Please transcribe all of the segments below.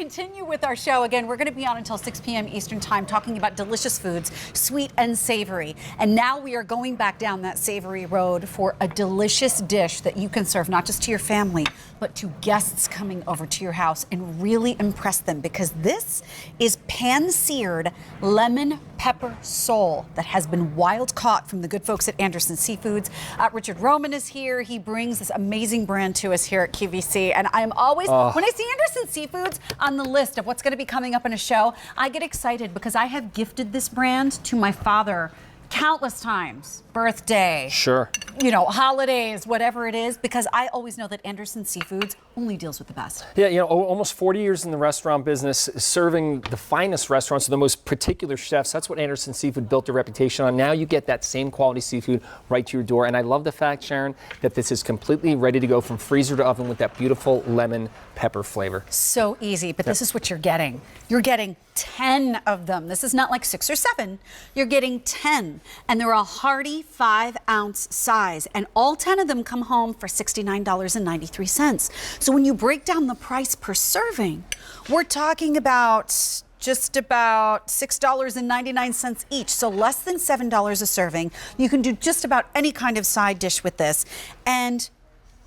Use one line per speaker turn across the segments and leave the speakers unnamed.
continue with our show. Again, we're going to be on until 6 p.m. Eastern Time talking about delicious foods, sweet and savory. And now we are going back down that savory road for a delicious dish that you can serve not just to your family, but to guests coming over to your house and really impress them, because this is pan-seared lemon pepper sole that has been wild caught from the good folks at Anderson Seafoods. Richard Roman is here. He brings this amazing brand to us here at QVC. And I'm always, when I see Anderson Seafoods on the list of what's going to be coming up in a show, I get excited because I have gifted this brand to my father countless times. Birthday,
sure,
you know, holidays, whatever it is, because I always know that Anderson Seafoods only deals with the best.
Yeah, you know, almost 40 years in the restaurant business, serving the finest restaurants to the most particular chefs. That's what Anderson Seafood built their reputation on. Now you get that same quality seafood right to your door. And I love the fact, Sharon, that this is completely ready to go from freezer to oven with that beautiful lemon pepper flavor.
So easy, but this is what you're getting. You're getting 10 of them. This is not like 6 or 7. You're getting 10, and they're a hearty 5-ounce size, and all 10 of them come home for $69.93. So when you break down the price per serving, we're talking about just about $6.99 each, so less than $7 a serving. You can do just about any kind of side dish with this. And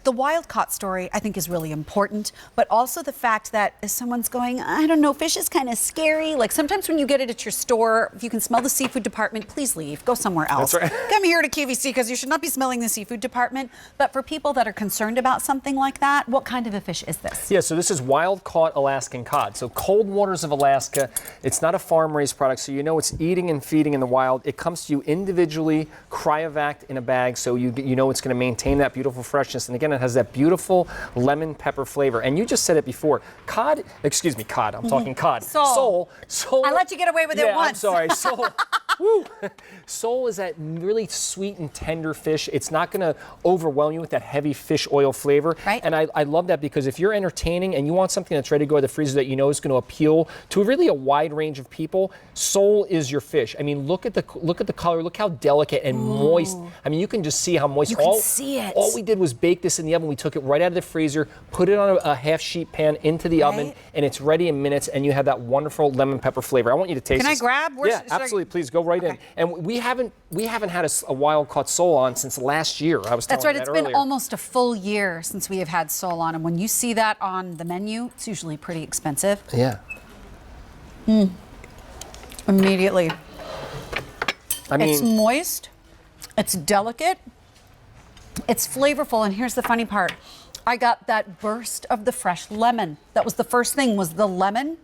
the wild caught story, I think, is really important, but also the fact that if someone's going, I don't know, fish is kind of scary. Like sometimes when you get it at your store, if you can smell the seafood department, please leave, go somewhere else.
That's right.
Come here to QVC because you should not be smelling the seafood department. But for people that are concerned about something like that, what kind of a fish is this?
Yeah, so this is wild caught Alaskan cod. So cold waters of Alaska. It's not a farm raised product, so you know it's eating and feeding in the wild. It comes to you individually, cryovac in a bag, so you know it's going to maintain that beautiful freshness. And again, it has that beautiful lemon pepper flavor. And you just said it before. Cod, excuse me, cod. I'm talking cod.
Sole.
Sole.
I let you get away with it once.
I'm sorry. Sole. Woo. Sole is that really sweet and tender fish. It's not going to overwhelm you with that heavy fish oil flavor.
Right.
And I love that because if you're entertaining and you want something that's ready to go to the freezer that you know is going to appeal to really a wide range of people, sole is your fish. I mean, look at the color. Look how delicate and moist. I mean, you can just see how moist.
You can see it.
All we did was bake this in the oven. We took it right out of the freezer, put it on a half sheet pan into the oven, and it's ready in minutes. And you have that wonderful lemon pepper flavor. I want you to taste.
Can
this.
I grab?
Yeah, absolutely. Please go right in. And we haven't had a wild caught sole on since last year. I was telling
That's right.
you
It's
that
been
earlier.
almost a full year since we have had sole on, and when you see that on the menu, it's usually pretty expensive.
Yeah.
Immediately.
I mean,
It's moist. It's delicate. It's flavorful, and here's the funny part. I got that burst of the fresh lemon. That was the first thing, was the lemon.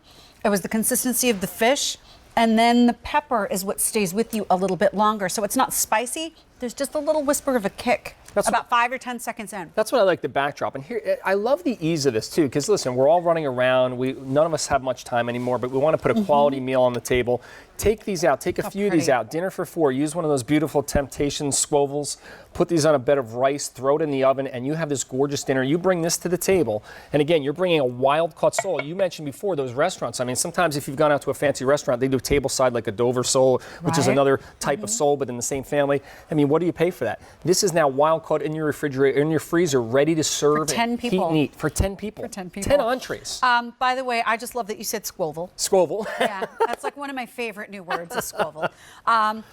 It was the consistency of the fish. And then the pepper is what stays with you a little bit longer. So it's not spicy. There's just a little whisper of a kick.
That's
about 5 or 10 seconds in.
That's what I like, the backdrop. And here, I love the ease of this too, because listen, we're all running around. None of us have much time anymore, but we want to put a quality meal on the table. Take these out. Take a few of these out. Dinner for 4. Use one of those beautiful Temptation squovels. Put these on a bed of rice. Throw it in the oven, and you have this gorgeous dinner. You bring this to the table, and again, you're bringing a wild-caught sole. You mentioned before those restaurants. I mean, sometimes if you've gone out to a fancy restaurant, they do tableside like a Dover sole, which is another type of sole, but in the same family. I mean, what do you pay for that? This is now wild-caught in your refrigerator, in your freezer, ready to serve.
For 10 people.
Heat and eat. For 10 people.
For 10 people.
10 entrees.
By the way, I just love that you said squoval.
Squoval.
Yeah, that's like one of my favorite new words, is squoval.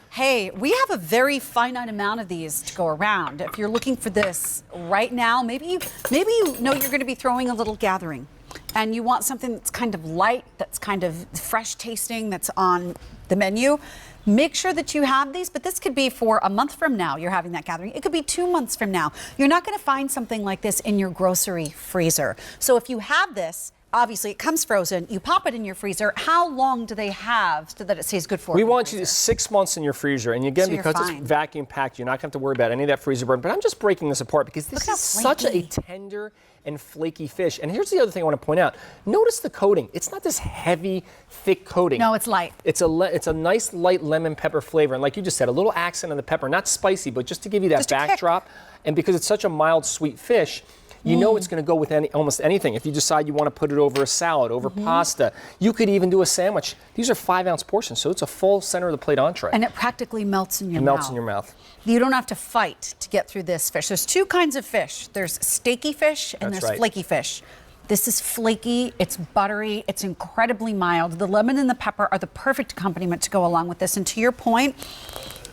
Hey, we have a very finite amount of these to go around. If you're looking for this right now, maybe you know you're going to be throwing a little gathering, and you want something that's kind of light, that's kind of fresh tasting, that's on the menu. Make sure that you have these, but this could be for a month from now you're having that gathering. It could be 2 months from now. You're not going to find something like this in your grocery freezer. So if you have this, obviously it comes frozen, you pop it in your freezer. How long do they have so that it stays good for you?
We want you to 6 months in your freezer. And again,
So
because it's vacuum packed, you're not going to have to worry about any of that freezer burn. But I'm just breaking this apart because this is such a tender and flaky fish. And here's the other thing I want to point out. Notice the coating. It's not this heavy, thick coating.
No, it's light.
It's a nice light lemon pepper flavor. And like you just said, a little accent on the pepper. Not spicy, but just to give you that backdrop. And because it's such a mild, sweet fish, you know it's going to go with almost anything. If you decide you want to put it over a salad, over pasta, you could even do a sandwich. These are 5-ounce portions, so it's a full center of the plate entree.
And it practically melts in your mouth.
It melts in your mouth.
You don't have to fight to get through this fish. There's 2 kinds of fish. There's steaky fish and there's flaky fish. This is flaky, it's buttery, it's incredibly mild. The lemon and the pepper are the perfect accompaniment to go along with this. And to your point,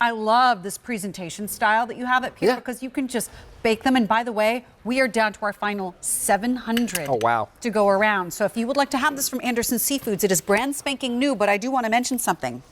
I love this presentation style that you have at Peter because you can just bake them. And by the way, we are down to our final 700 to go around. So if you would like to have this from Anderson Seafoods, it is brand spanking new, but I do want to mention something.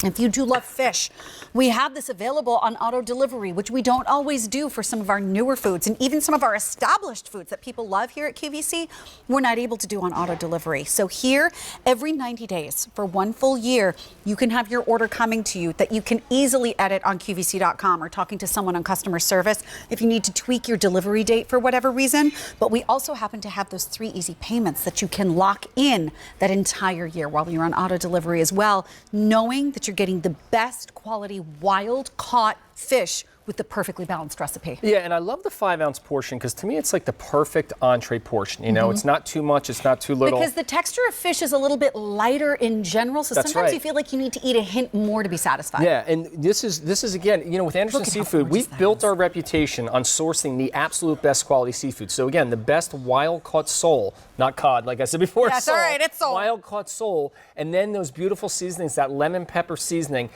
If you do love fish, we have this available on auto delivery, which we don't always do for some of our newer foods and even some of our established foods that people love here at QVC, we're not able to do on auto delivery. So here, every 90 days for 1 full year, you can have your order coming to you that you can easily edit on QVC.com or talking to someone on customer service if you need to tweak your delivery date for whatever reason. But we also happen to have those 3 easy payments that you can lock in that entire year while you're on auto delivery as well, knowing that you're getting the best quality wild caught fish with the perfectly balanced recipe.
Yeah, and I love the 5-ounce portion because to me it's like the perfect entree portion. You know, it's not too much, it's not too little.
Because the texture of fish is a little bit lighter in general, so sometimes you feel like you need to eat a hint more to be satisfied.
Yeah, and this is again, you know, with Anderson Seafood, we've built our reputation on sourcing the absolute best quality seafood. So again, the best wild caught sole, not cod, like I said before.
That's all right, it's sole.
Wild caught sole, and then those beautiful seasonings, that lemon pepper seasoning.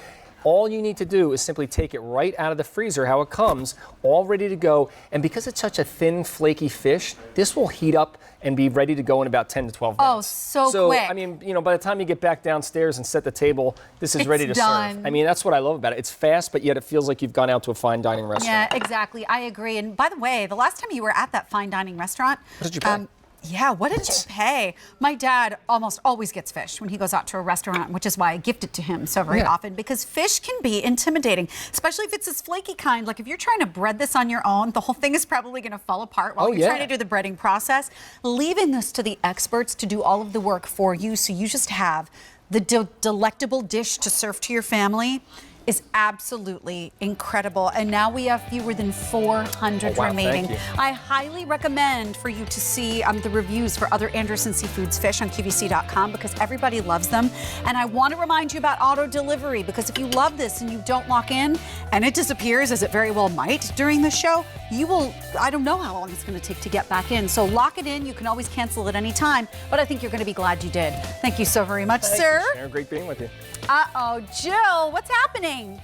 All you need to do is simply take it right out of the freezer, how it comes, all ready to go. And because it's such a thin, flaky fish, this will heat up and be ready to go in about 10 to 12 minutes.
Oh, so quick.
I mean, you know, by the time you get back downstairs and set the table, this is ready to serve. I mean, that's what I love about it. It's fast, but yet it feels like you've gone out to a fine dining restaurant.
Yeah, exactly. I agree. And by the way, the last time you were at that fine dining restaurant,
what did you pay?
Yeah, what did you pay? My dad almost always gets fish when he goes out to a restaurant, which is why I gift it to him so very often, because fish can be intimidating, especially if it's this flaky kind. Like if you're trying to bread this on your own, the whole thing is probably going to fall apart while you're trying to do the breading process. Leaving this to the experts to do all of the work for you so you just have the delectable dish to serve to your family is absolutely incredible. And now we have fewer than 400 remaining. I highly recommend for you to see the reviews for other Anderson Seafoods fish on QVC.com because everybody loves them. And I want to remind you about auto delivery because if you love this and you don't lock in and it disappears, as it very well might during the show, you will, I don't know how long it's going to take to get back in. So lock it in. You can always cancel at any time, but I think you're going to be glad you did. Thank you so very much, sir.
Sharon, great being with you.
Uh-oh, Jill, what's happening?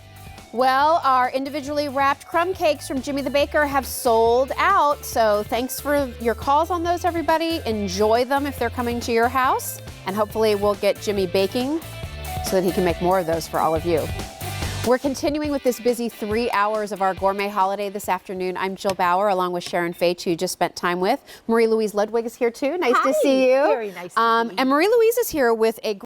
Well, our individually wrapped crumb cakes from Jimmy the Baker have sold out. So thanks for your calls on those, everybody. Enjoy them if they're coming to your house. And hopefully we'll get Jimmy baking so that he can make more of those for all of you. We're continuing with this busy 3 hours of our gourmet holiday this afternoon. I'm Jill Bauer, along with Sharon Faich, who you just spent time with. Marie-Louise Ludwig is here too. Nice to see you.
Very nice to see you.
And Marie-Louise is here with a